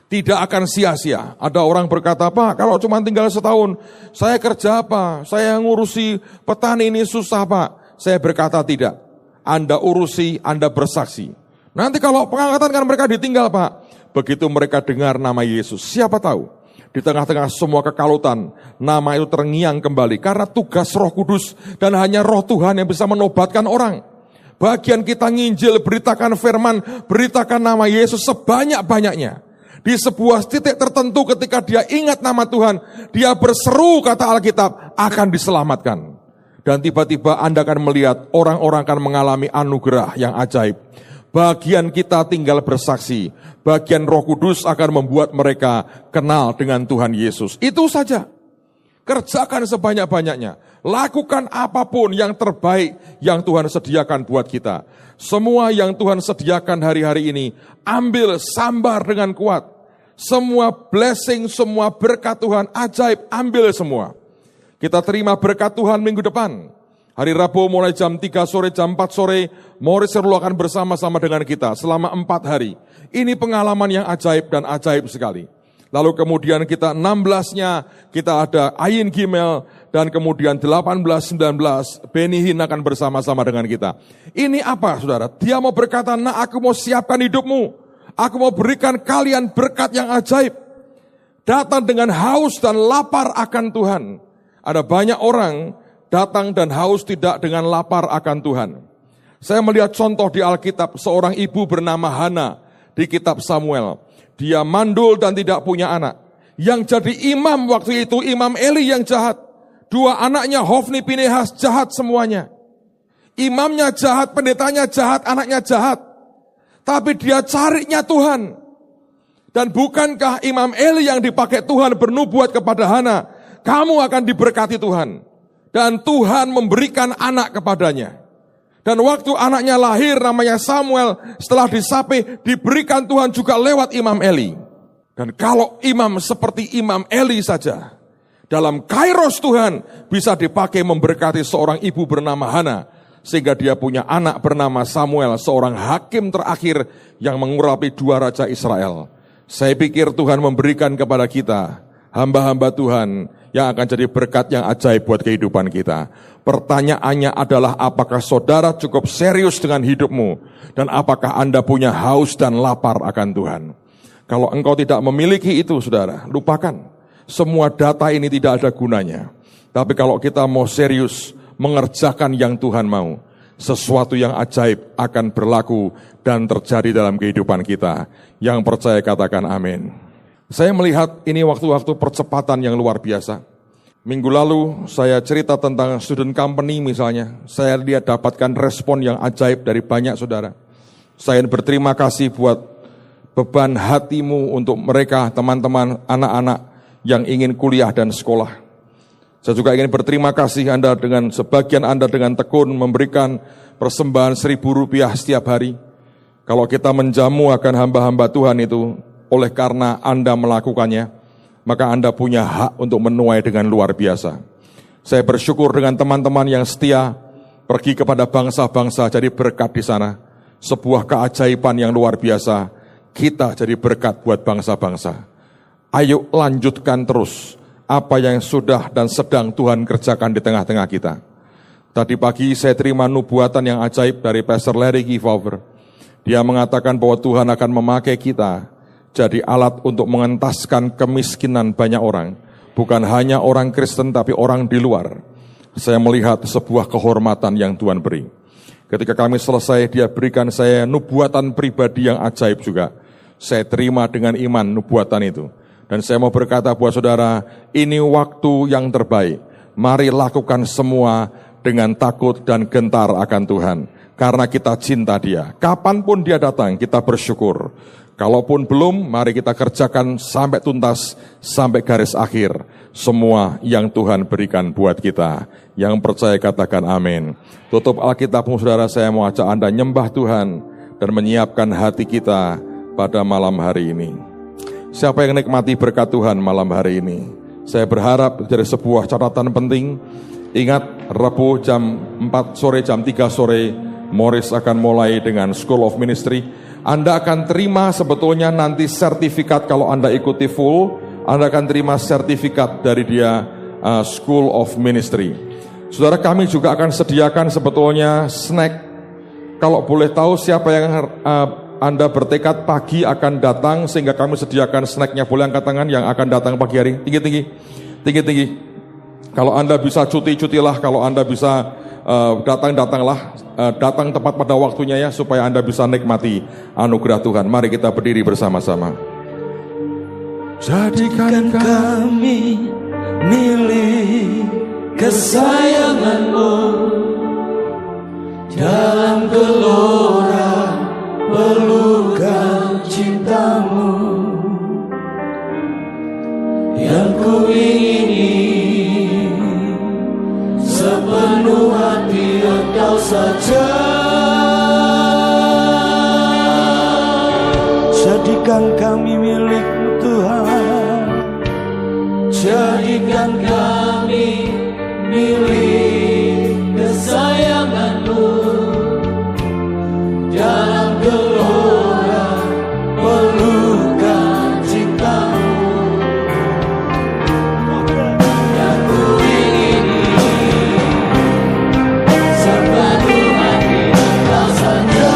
Tidak akan sia-sia. Ada orang berkata, Pak, kalau cuma tinggal setahun, saya kerja apa? Saya ngurusi petani ini susah, Pak. Saya berkata tidak. Anda urusi, Anda bersaksi. Nanti kalau pengangkatan kan mereka ditinggal, Pak. Begitu mereka dengar nama Yesus, siapa tahu? Di tengah-tengah semua kekalutan, nama itu terngiang kembali. Karena tugas Roh Kudus dan hanya Roh Tuhan yang bisa menobatkan orang. Bagian kita nginjil, beritakan firman, beritakan nama Yesus sebanyak-banyaknya. Di sebuah titik tertentu ketika dia ingat nama Tuhan, dia berseru, kata Alkitab, akan diselamatkan. Dan tiba-tiba Anda akan melihat orang-orang akan mengalami anugerah yang ajaib. Bagian kita tinggal bersaksi. Bagian Roh Kudus akan membuat mereka kenal dengan Tuhan Yesus. Itu saja. Kerjakan sebanyak-banyaknya. Lakukan apapun yang terbaik yang Tuhan sediakan buat kita. Semua yang Tuhan sediakan hari-hari ini, ambil, sambar dengan kuat. Semua blessing, semua berkat Tuhan, ajaib, ambil semua. Kita terima berkat Tuhan minggu depan. Hari Rabu mulai jam 3 sore, jam 4 sore, Morris Serlu akan bersama-sama dengan kita selama 4 hari. Ini pengalaman yang ajaib dan ajaib sekali. Lalu kemudian kita 16-nya, kita ada Ayin Gimel, dan kemudian 18-19, Benny Hinn akan bersama-sama dengan kita. Ini apa saudara? Dia mau berkata, nah aku mau siapkan hidupmu. Aku mau berikan kalian berkat yang ajaib. Datang dengan haus dan lapar akan Tuhan. Ada banyak orang datang dan haus tidak dengan lapar akan Tuhan. Saya melihat contoh di Alkitab, seorang ibu bernama Hana di kitab Samuel. Dia mandul dan tidak punya anak. Yang jadi imam waktu itu, Imam Eli yang jahat. 2 anaknya, Hofni, Pinehas, jahat semuanya. Imamnya jahat, pendetanya jahat, anaknya jahat. Tapi dia carinya Tuhan. Dan bukankah Imam Eli yang dipakai Tuhan bernubuat kepada Hana, kamu akan diberkati Tuhan. Dan Tuhan memberikan anak kepadanya. Dan waktu anaknya lahir namanya Samuel, setelah disapi, diberikan Tuhan juga lewat Imam Eli. Dan kalau imam seperti Imam Eli saja, dalam kairos Tuhan bisa dipakai memberkati seorang ibu bernama Hana, sehingga dia punya anak bernama Samuel, seorang hakim terakhir yang mengurapi 2 raja Israel. Saya pikir Tuhan memberikan kepada kita, hamba-hamba Tuhan, yang akan jadi berkat yang ajaib buat kehidupan kita. Pertanyaannya adalah apakah saudara cukup serius dengan hidupmu, dan apakah Anda punya haus dan lapar akan Tuhan. Kalau engkau tidak memiliki itu saudara, lupakan. Semua data ini tidak ada gunanya. Tapi kalau kita mau serius mengerjakan yang Tuhan mau, sesuatu yang ajaib akan berlaku dan terjadi dalam kehidupan kita. Yang percaya katakan amin. Saya melihat ini waktu-waktu percepatan yang luar biasa. Minggu lalu saya cerita tentang student company misalnya. Saya lihat dapatkan respon yang ajaib dari banyak saudara. Saya berterima kasih buat beban hatimu untuk mereka, teman-teman, anak-anak yang ingin kuliah dan sekolah. Saya juga ingin berterima kasih Anda dengan sebagian Anda dengan tekun memberikan persembahan Rp1.000 setiap hari. Kalau kita menjamu akan hamba-hamba Tuhan itu, oleh karena Anda melakukannya, maka Anda punya hak untuk menuai dengan luar biasa. Saya bersyukur dengan teman-teman yang setia pergi kepada bangsa-bangsa jadi berkat di sana. Sebuah keajaiban yang luar biasa. Kita jadi berkat buat bangsa-bangsa. Ayo lanjutkan terus apa yang sudah dan sedang Tuhan kerjakan di tengah-tengah kita. Tadi pagi saya terima nubuatan yang ajaib dari Pastor Larry Kefauver. Dia mengatakan bahwa Tuhan akan memakai kita jadi alat untuk mengentaskan kemiskinan banyak orang. Bukan hanya orang Kristen tapi orang di luar. Saya melihat sebuah kehormatan yang Tuhan beri. Ketika kami selesai, Dia berikan saya nubuatan pribadi yang ajaib juga. Saya terima dengan iman nubuatan itu. Dan saya mau berkata buat saudara, ini waktu yang terbaik. Mari lakukan semua dengan takut dan gentar akan Tuhan. Karena kita cinta Dia. Kapanpun Dia datang, kita bersyukur. Kalaupun belum, mari kita kerjakan sampai tuntas, sampai garis akhir. Semua yang Tuhan berikan buat kita. Yang percaya katakan amin. Tutup Alkitabmu saudara, saya mau ajak Anda nyembah Tuhan dan menyiapkan hati kita pada malam hari ini. Siapa yang nikmati berkat Tuhan malam hari ini? Saya berharap jadi sebuah catatan penting. Ingat, Rabu jam 4 sore, jam 3 sore, Morris akan mulai dengan School of Ministry. Anda akan terima sebetulnya nanti sertifikat kalau Anda ikuti full. Anda akan terima sertifikat dari dia School of Ministry. Saudara, kami juga akan sediakan sebetulnya snack. Kalau boleh tahu siapa yang Anda bertekad pagi akan datang sehingga kami sediakan snacknya. Boleh angkat tangan yang akan datang pagi hari. Tinggi-tinggi. Kalau Anda bisa cuti-cutilah. Kalau Anda bisa datang-datanglah. Datang tepat pada waktunya ya, supaya Anda bisa nikmati anugerah Tuhan. Mari kita berdiri bersama-sama. Jadikan kami milik kesayangan-Mu, dalam gelora pelukan cinta-Mu, yang ku ingini sepenuh hati Engkau saja. Jadikan kami milik-Mu Tuhan, jadikan kami milik kesayangan-Mu, dalam gelora pelukan cinta-Mu, yang ku ingini sepenuh hati Engkau saja.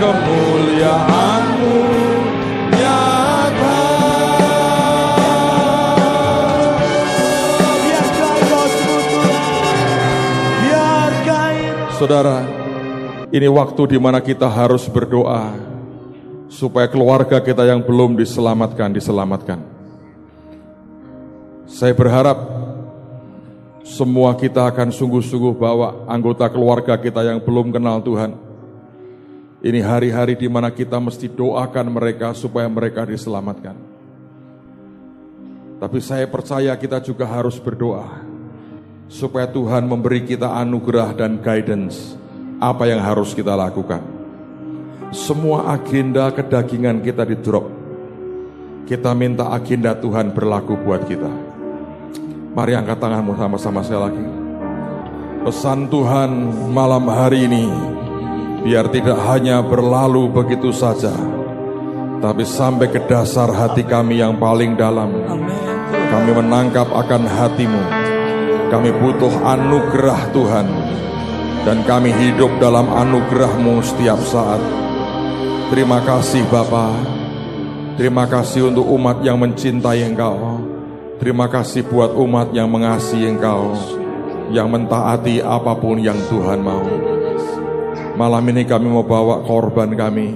Kemuliaan-Mu nyata. Saudara, ini waktu di mana kita harus berdoa supaya keluarga kita yang belum diselamatkan. Saya berharap semua kita akan sungguh-sungguh bawa anggota keluarga kita yang belum kenal Tuhan. Ini hari-hari di mana kita mesti doakan mereka supaya mereka diselamatkan. Tapi saya percaya kita juga harus berdoa supaya Tuhan memberi kita anugerah dan guidance apa yang harus kita lakukan. Semua agenda kedagingan kita di drop. Kita minta agenda Tuhan berlaku buat kita. Mari angkat tanganmu sama-sama saya lagi. Pesan Tuhan malam hari ini, biar tidak hanya berlalu begitu saja, tapi sampai ke dasar hati kami yang paling dalam. Kami menangkap akan hati-Mu. Kami butuh anugerah Tuhan, dan kami hidup dalam anugerah-Mu setiap saat. Terima kasih Bapa. Terima kasih untuk umat yang mencintai Engkau. Terima kasih buat umat yang mengasihi Engkau, yang mentaati apapun yang Tuhan mau. Malam ini kami mau bawa korban kami.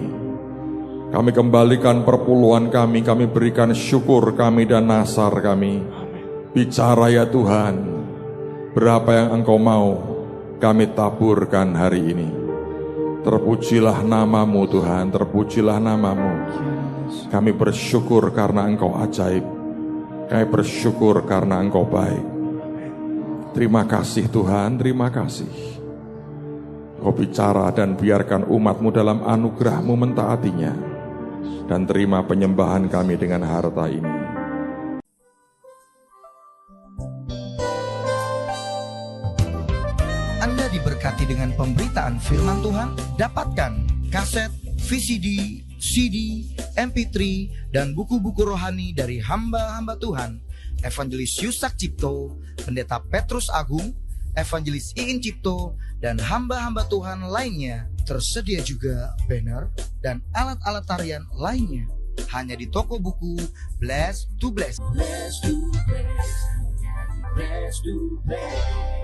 Kami kembalikan perpuluhan kami berikan syukur kami dan nasar kami. Bicara ya Tuhan, berapa yang Engkau mau kami taburkan hari ini. Terpujilah nama-Mu Tuhan, terpujilah nama-Mu. Kami bersyukur karena Engkau ajaib. Kami bersyukur karena Engkau baik. Terima kasih Tuhan, terima kasih. Kau bicara dan biarkan umat-Mu dalam anugerah-Mu mentaatinya. Dan terima penyembahan kami dengan harta ini. Anda diberkati dengan pemberitaan firman Tuhan. Dapatkan kaset, VCD, CD, MP3, dan buku-buku rohani dari hamba-hamba Tuhan, Evangelis Yusak Cipto, Pendeta Petrus Agung, Evangelis Iin Cipto, dan hamba-hamba Tuhan lainnya. Tersedia juga banner dan alat-alat tarian lainnya. Hanya di toko buku Bless to Bless. Bless to bless, bless to bless.